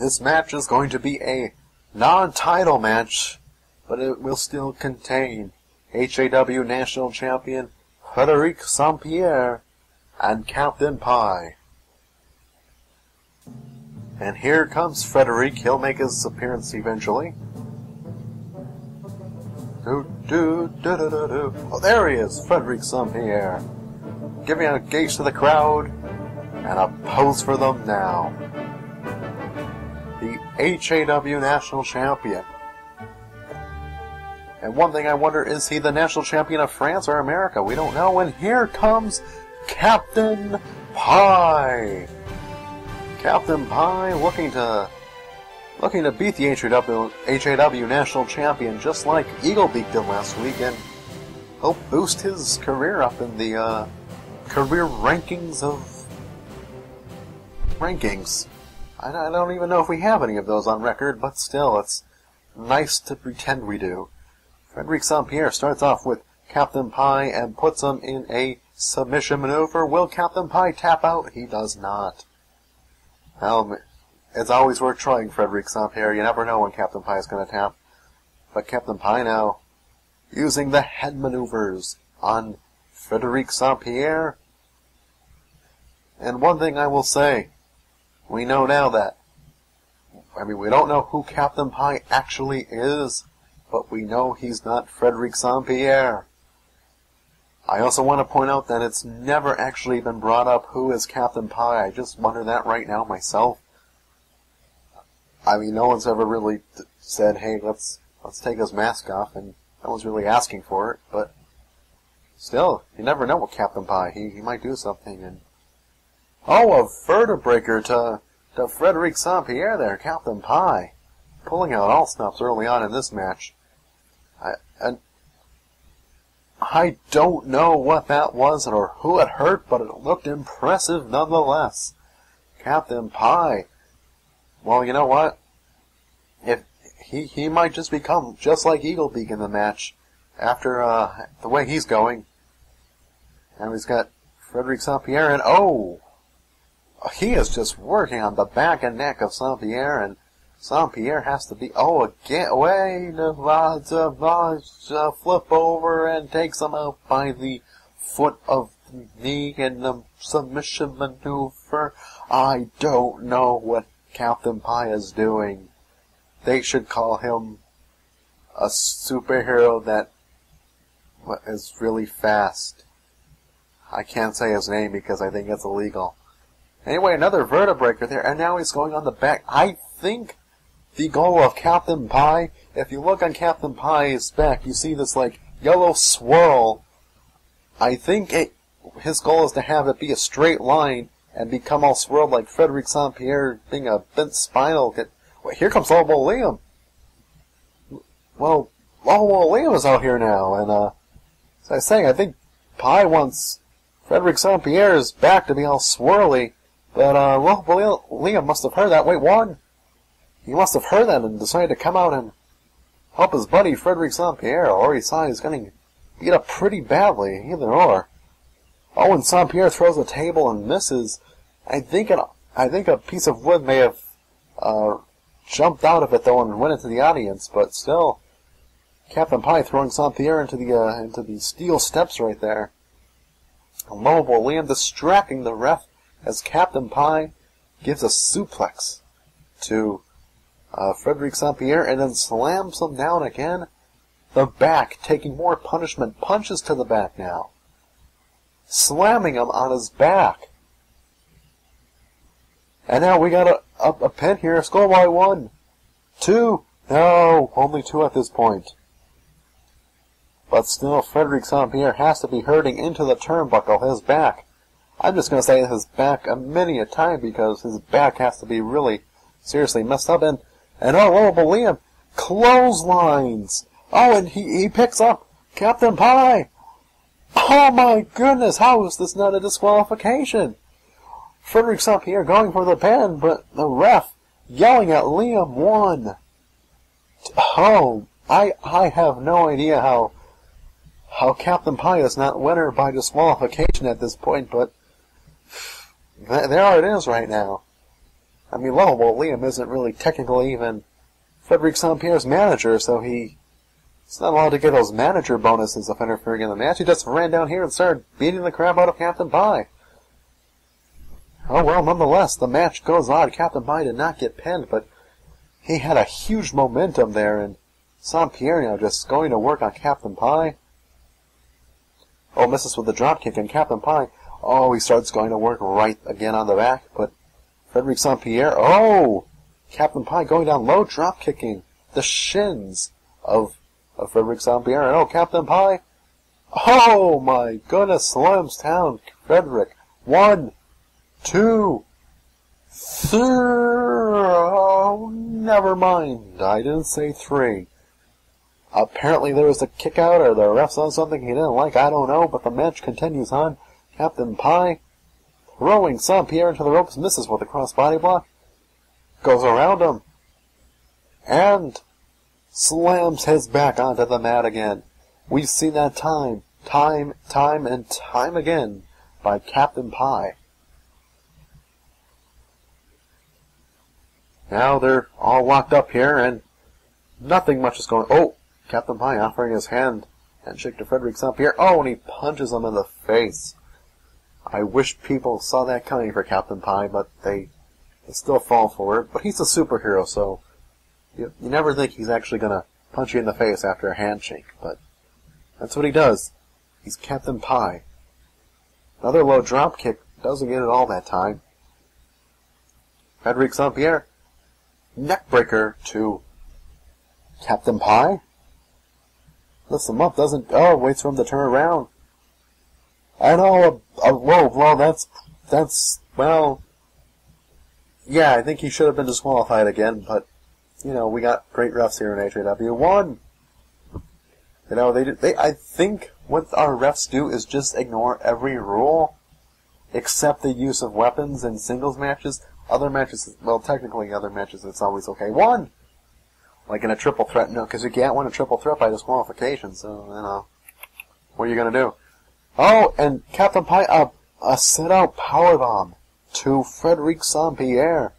This match is going to be a non-title match, but it will still contain HAW National Champion Frederic Pierre and Captain Pie. And here comes Frederic. He'll make his appearance eventually. Oh, there he is, Frederic Pierre. Giving a gaze to the crowd, and a pose for them now. The HAW National Champion. And one thing I wonder, is he the National Champion of France or America? We don't know. And here comes Captain Pie. Captain Pie looking to beat the HAW National Champion, just like Eaglebeak did last week, and help boost his career up in the career rankings of rankings. I don't even know if we have any of those on record, but still, it's nice to pretend we do. Frederic Pierre starts off with Captain Pie and puts him in a submission maneuver. Will Captain Pie tap out? He does not. Well, it's always worth trying, Frederic Pierre. You never know when Captain Pie is going to tap. But Captain Pie now, using the head maneuvers on Frederic Pierre. And one thing I will say, we know now that, we don't know who Captain Pie actually is, but we know he's not Frederic Pierre. I also want to point out that it's never actually been brought up who is Captain Pie. I just wonder that right now myself. No one's ever really said, hey, let's take his mask off, and no one's really asking for it, but still, you never know with Captain Pie. He might do something, and oh, a vertebreaker to Frederic Pierre there, Captain Pie. Pulling out all stops early on in this match. I don't know what that was or who it hurt, but it looked impressive nonetheless. Captain Pie. Well, you know what? If he might just become just like Eaglebeak in the match after the way he's going. And he's got Frederic Pierre, and oh, he is just working on the back and neck of Pierre, and Pierre has to be, flip over and takes him out by the foot of the knee in the submission maneuver. I don't know what Captain Pie is doing. They should call him a superhero that is really fast. I can't say his name because I think it's illegal. Anyway, another vertebreaker there, and now he's going on the back. I think the goal of Captain Pie, if you look on Captain Pie's back, you see this, yellow swirl. I think his goal is to have it be a straight line and become all swirled like Frederic Pierre being a bent spinal. Well, here comes Lobo Liam. Well, Lobo Liam is out here now, and, as I was saying, I think Pie wants Frederic Pierre's back to be all swirly, but, Lobo Liam must have heard that. Wait, one? He must have heard that and decided to come out and help his buddy Frederic Pierre, or he saw he's getting beat up pretty badly, either or. Oh, and Pierre throws the table and misses. I think a piece of wood may have jumped out of it though and went into the audience, but still, Captain Pie throwing Pierre into the steel steps right there. And Lobo Liam distracting the ref as Captain Pie gives a suplex to Frederic Pierre, and then slams him down again. The back, taking more punishment, punches to the back now. Slamming him on his back. And now we got a pin here. Score by 1. 2. No, only 2 at this point. But still, Frederic Pierre has to be hurting into the turnbuckle, his back. I'm just going to say his back many a time because his back has to be really seriously messed up. And Lobo Liam clotheslines. Oh, and he picks up Captain Pie. Oh my goodness, how is this not a disqualification? Frederic Pierre going for the pin, but the ref yelling at Liam 1. Oh, I have no idea how Captain Pie is not winner by disqualification at this point, but there it is right now. I mean, lovable Liam isn't really technically even Frederic St. Pierre's manager, so he's not allowed to get those manager bonuses of interfering in the match. He just ran down here and started beating the crap out of Captain Pie. Oh well, nonetheless, the match goes on. Captain Pie did not get pinned, but he had a huge momentum there, and St. Pierre now just going to work on Captain Pie. Oh, misses with the dropkick, and Captain Pie, oh, he starts going to work right again on the back, but Frederic St. Pierre, oh! Captain Pie going down low, drop-kicking the shins of Frederic St. Pierre, and oh, Captain Pie, oh my goodness, slams down Frederic. 1, 2, 3, oh, never mind, I didn't say 3. Apparently there was a kick out, or the ref saw something he didn't like, I don't know, but the match continues on. Captain Pie throwing St. Pierre into the ropes, misses with a cross-body block, goes around him, and slams his back onto the mat again. We've seen that time and time again by Captain Pie. Now they're all locked up here, and nothing much is going. Oh, Captain Pie offering his handshake to Frederic St. Pierre. Oh, and he punches him in the face. I wish people saw that coming for Captain Pie, but they still fall for it. But he's a superhero, so you never think he's actually going to punch you in the face after a handshake. But that's what he does. He's Captain Pie. Another low drop kick. Doesn't get it all that time. Frederic St. Pierre. Neckbreaker to Captain Pie. Lifts him up, doesn't... Oh, waits for him to turn around. I know, a low blow, that's, well... Yeah, I think he should have been disqualified again, but, you know, we got great refs here in HAW. 1! You know, I think what our refs do is just ignore every rule, except the use of weapons in singles matches. Other matches, well, technically other matches, it's always okay. 1! Like in a triple threat, no, because you can't win a triple threat by disqualification, so, you know, what are you going to do? Oh, and Captain Pie, a sit-out powerbomb to Frederic St. Pierre.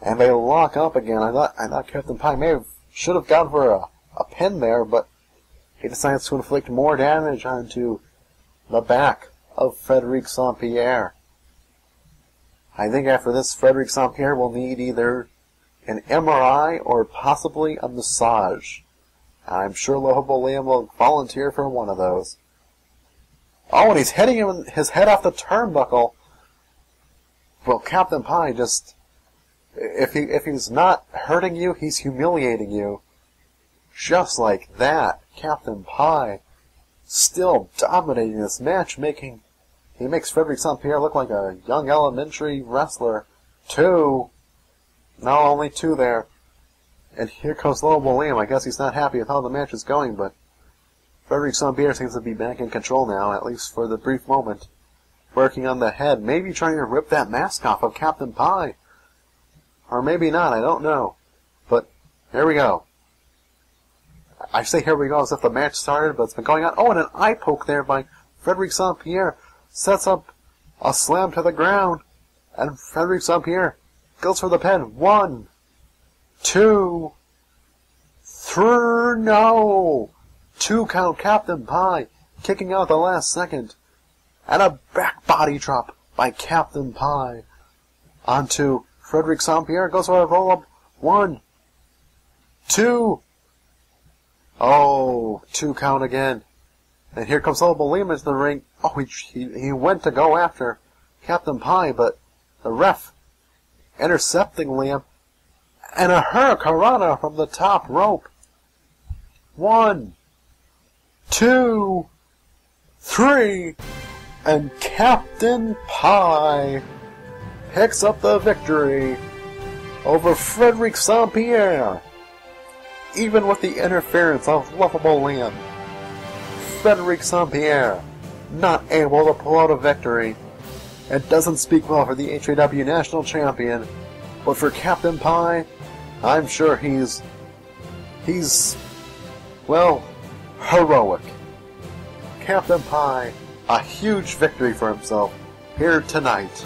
And they lock up again. I thought Captain Pie should have gone for a pin there, but he decides to inflict more damage onto the back of Frederic St. Pierre. I think after this, Frederic St. Pierre will need either an MRI or possibly a massage. I'm sure lovable Liam will volunteer for one of those. Oh, and he's hitting him his head off the turnbuckle. Well, Captain Pie just... If he's not hurting you, he's humiliating you. Just like that, Captain Pie still dominating this match, he makes Frederic St. Pierre look like a young elementary wrestler. 2. No, only 2 there. And here comes lovable Liam. I guess he's not happy with how the match is going, but Frederic St. Pierre seems to be back in control now, at least for the brief moment. Working on the head, maybe trying to rip that mask off of Captain Pie. Or maybe not, I don't know. But, here we go. I say here we go as if the match started, but it's been going on. Oh, and an eye poke there by Frederic St. Pierre. Sets up a slam to the ground. And Frederic St. Pierre goes for the pin. 1, 2, 3, no! 2 count Captain Pie, kicking out the last second. And a back body drop by Captain Pie. Onto Frederic St. Pierre, goes for a roll-up. 1, 2. Oh, 2 count again. And here comes lovable Liam into the ring. Oh, he went to go after Captain Pie, but the ref intercepting Liam. And a hurricanrana from the top rope. 1, 2, 3. And Captain Pie picks up the victory over Frederic St. Pierre. Even with the interference of lovable Liam, Frederic St. Pierre not able to pull out a victory. It doesn't speak well for the HAW National Champion, but for Captain Pie, I'm sure he's well, heroic. Captain Pie, a huge victory for himself here tonight.